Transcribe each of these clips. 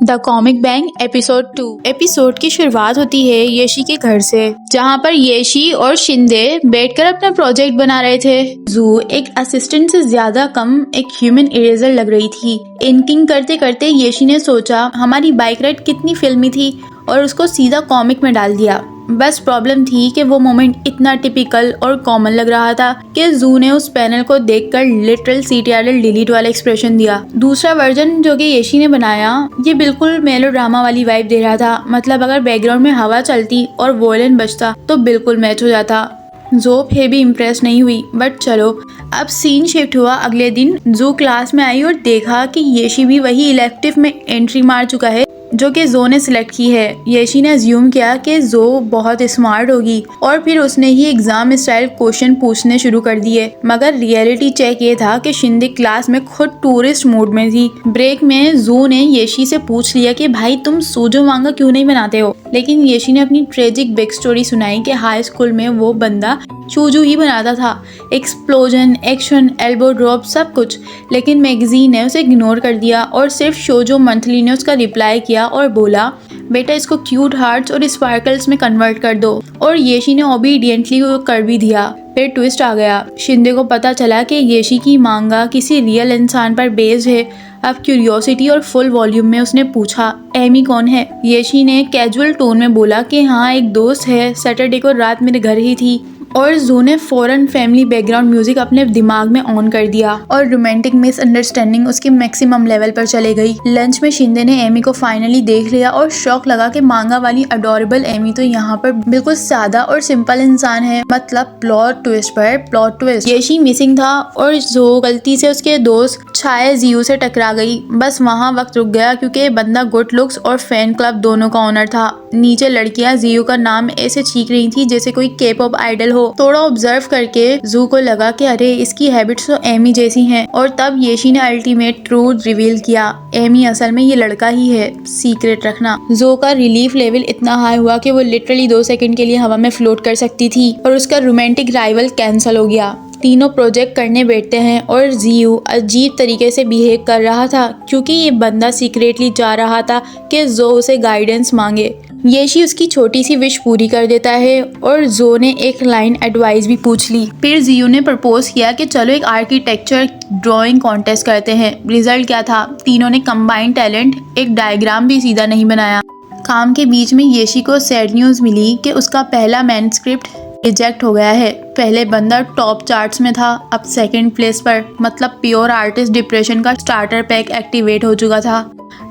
The comic bank episode 2। Episode की शुरुआत होती है येशी के घर से, जहाँ पर येशी और शिंदे बैठकर अपना प्रोजेक्ट बना रहे थे। जू एक असिस्टेंट से ज्यादा कम एक ह्यूमन इरेजर लग रही थी। इंकिंग करते करते येशी ने सोचा हमारी बाइक राइड कितनी फिल्मी थी और उसको सीधा कॉमिक में डाल दिया। बस प्रॉब्लम थी कि वो मोमेंट इतना टिपिकल और कॉमन लग रहा था कि जू ने उस पैनल को देखकर लिटरल CTRL डिलीट वाला एक्सप्रेशन दिया। दूसरा वर्जन जो कि येशी ने बनाया, ये बिल्कुल मेलोड्रामा वाली वाइब दे रहा था। मतलब अगर बैकग्राउंड में हवा चलती और वोयलिन बजता तो बिल्कुल मैच हो जाता। जो फिर भी इम्प्रेस नहीं हुई, बट चलो। अब सीन शिफ्ट हुआ अगले दिन। जू क्लास में आई और देखा कि येशी भी वही इलेक्टिव में एंट्री मार चुका है जो कि जो ने सिलेक्ट की है। येशी ने अज्यूम किया कि जो बहुत स्मार्ट होगी और फिर उसने ही एग्जाम स्टाइल क्वेश्चन पूछने शुरू कर दिए। मगर रियलिटी चेक ये था कि शिंदे क्लास में खुद टूरिस्ट मूड में थी। ब्रेक में जो ने येशी से पूछ लिया कि भाई तुम सूजो मांगा क्यों नहीं बनाते हो, लेकिन येशी ने अपनी ट्रेजिक बैक स्टोरी सुनाई कि हाई स्कूल में वो बंदा चूजू ही बनाता था। एक्सप्लोजन, एक्शन, एल्बो ड्रॉप, सब कुछ। लेकिन मैगजीन ने उसे इग्नोर कर दिया और सिर्फ शोजो मंथली ने उसका रिप्लाई किया और बोला बेटा इसको क्यूट हार्ट्स और स्पार्कल्स में कन्वर्ट कर दो। और येशी ने ओबीडियंटली वो कर भी दिया। फिर ट्विस्ट आ गया। शिंदे को पता चला कि येशी की मांगा किसी रियल इंसान पर बेस्ड है। अब क्यूरियोसिटी और फुल वॉल्यूम में उसने पूछा एमी कौन है। येशी ने कैजुअल टोन में बोला कि हाँ एक दोस्त है, सैटरडे को रात मेरे घर ही थी। और जू ने फौरन फैमिली बैकग्राउंड म्यूजिक अपने दिमाग में ऑन कर दिया और रोमांटिक मिसअंडरस्टैंडिंग उसके मैक्सिमम लेवल पर चले गई। लंच में शिंदे ने एमी को फाइनली देख लिया और शौक लगा कि मांगा वाली अडोरेबल एमी तो यहाँ पर बिल्कुल सादा और सिंपल इंसान है। मतलब प्लॉट ट्विस्ट पर प्लॉट ट्विस्ट। येशी मिसिंग था और जो गलती से उसके दोस्त छाया जियो से टकरा गई। बस वहाँ वक्त रुक गया क्योंकि ये बंदा गुड लुक्स और फैन क्लब दोनों का ओनर था। नीचे लड़कियां जियो का नाम ऐसे चीख रही थी जैसे कोई K-pop आइडल हो। थोड़ा ऑब्जर्व करके जू को लगा कि अरे इसकी हैबिट्स तो एमी जैसी हैं। और तब येशी ने अल्टीमेट ट्रूथ रिवील किया, एमी असल में ये लड़का ही है, सीक्रेट रखना। जू का रिलीफ लेवल इतना हाई हुआ कि वो लिटरली 2 सेकंड के लिए हवा में फ्लोट कर सकती थी और उसका रोमांटिक राइवल कैंसिल हो गया। तीनों प्रोजेक्ट करने बैठते हैं और जियो अजीब तरीके से बिहेव कर रहा था क्योंकि ये बंदा सीक्रेटली चाह रहा था कि जो उसे गाइडेंस मांगे। येशी उसकी छोटी सी विश पूरी कर देता है और जो ने एक लाइन एडवाइस भी पूछ ली। फिर जियो ने प्रपोज किया कि चलो एक आर्किटेक्चर ड्राइंग कॉन्टेस्ट करते हैं। रिजल्ट क्या था, तीनों ने कंबाइंड टैलेंट, एक डायग्राम भी सीधा नहीं बनाया। काम के बीच में येशी को सैड न्यूज मिली कि उसका पहला मैन्युस्क्रिप्ट रिजेक्ट हो गया है। पहले बंदा टॉप चार्ट्स में था, अब सेकंड प्लेस पर। मतलब प्योर आर्टिस्ट डिप्रेशन का स्टार्टर पैक एक्टिवेट हो चुका था।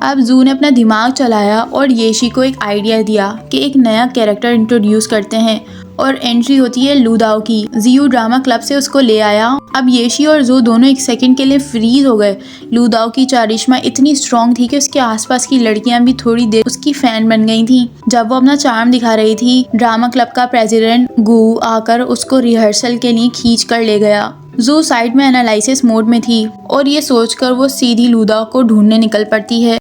अब जू ने अपना दिमाग चलाया और येशी को एक आइडिया दिया कि एक नया कैरेक्टर इंट्रोड्यूस करते हैं और एंट्री होती है लूदाओ की। जियो ड्रामा क्लब से उसको ले आया। अब येशी और जू दोनों एक सेकंड के लिए फ्रीज हो गए। लूदाओ की चारिश्मा इतनी स्ट्रॉन्ग थी कि उसके आसपास की लड़कियां भी थोड़ी देर उसकी फैन बन गई थी। जब वो अपना चार्म दिखा रही थी, ड्रामा क्लब का प्रेसिडेंट गू आकर उसको रिहर्सल के लिए खींच कर ले गया। जू साइड में एनालिसिस मोड में थी और ये सोचकर वो सीधी लूदाओ को ढूंढने निकल पड़ती है।